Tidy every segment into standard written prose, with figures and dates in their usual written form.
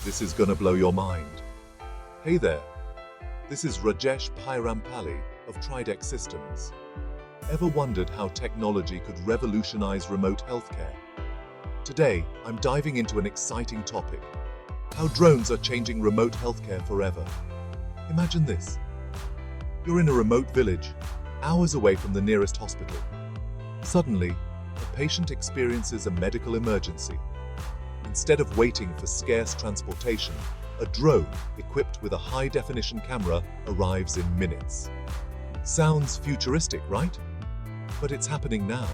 This is gonna blow your mind. Hey there, this is Rajesh Pairampalli of Tridex Systems. Ever wondered how technology could revolutionize remote healthcare? Today, I'm diving into an exciting topic: how drones are changing remote healthcare forever. Imagine this. You're in a remote village, hours away from the nearest hospital. Suddenly, a patient experiences a medical emergency. Instead of waiting for scarce transportation, a drone equipped with a high-definition camera arrives in minutes. Sounds futuristic, right? But it's happening now.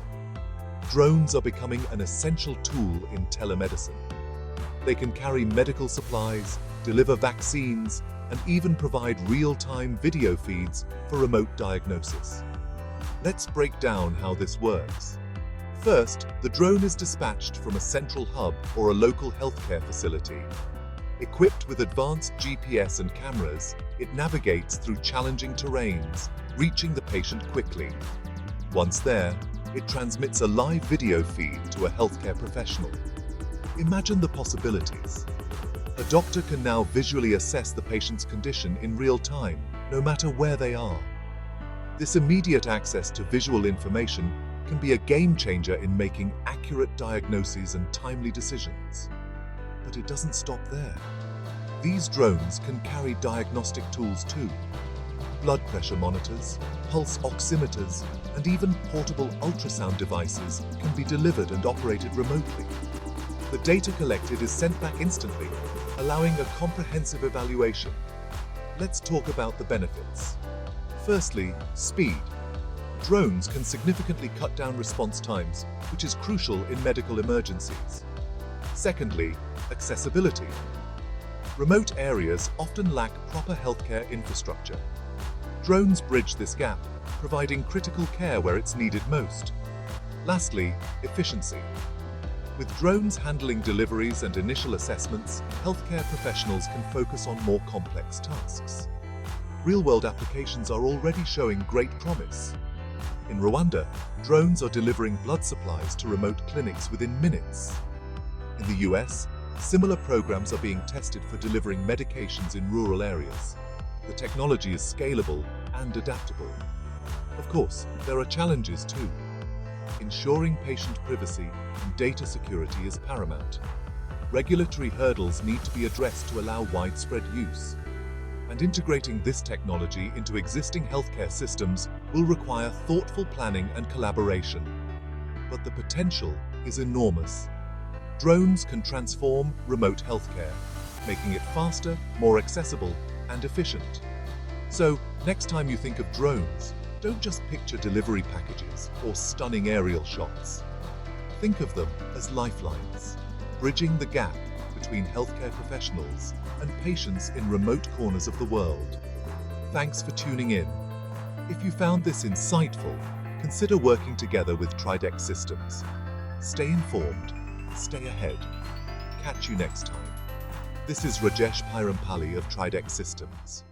Drones are becoming an essential tool in telemedicine. They can carry medical supplies, deliver vaccines, and even provide real-time video feeds for remote diagnosis. Let's break down how this works. First, the drone is dispatched from a central hub or a local healthcare facility. Equipped with advanced GPS and cameras, it navigates through challenging terrains, reaching the patient quickly. Once there, it transmits a live video feed to a healthcare professional. Imagine the possibilities. A doctor can now visually assess the patient's condition in real time, no matter where they are. This immediate access to visual information can be a game changer in making accurate diagnoses and timely decisions. But it doesn't stop there. These drones can carry diagnostic tools too. Blood pressure monitors, pulse oximeters, and even portable ultrasound devices can be delivered and operated remotely. The data collected is sent back instantly, allowing a comprehensive evaluation. Let's talk about the benefits. Firstly, speed. Drones can significantly cut down response times, which is crucial in medical emergencies. Secondly, accessibility. Remote areas often lack proper healthcare infrastructure. Drones bridge this gap, providing critical care where it's needed most. Lastly, efficiency. With drones handling deliveries and initial assessments, healthcare professionals can focus on more complex tasks. Real-world applications are already showing great promise. In Rwanda, drones are delivering blood supplies to remote clinics within minutes. In the US, similar programs are being tested for delivering medications in rural areas. The technology is scalable and adaptable. Of course, there are challenges too. Ensuring patient privacy and data security is paramount. Regulatory hurdles need to be addressed to allow widespread use. And integrating this technology into existing healthcare systems will require thoughtful planning and collaboration. But the potential is enormous. Drones can transform remote healthcare, making it faster, more accessible, and efficient. So, next time you think of drones, don't just picture delivery packages or stunning aerial shots. Think of them as lifelines, bridging the gap between healthcare professionals and patients in remote corners of the world. Thanks for tuning in. If you found this insightful, consider working together with Tridex Systems. Stay informed, stay ahead. Catch you next time. This is Rajesh Pairampalli of Tridex Systems.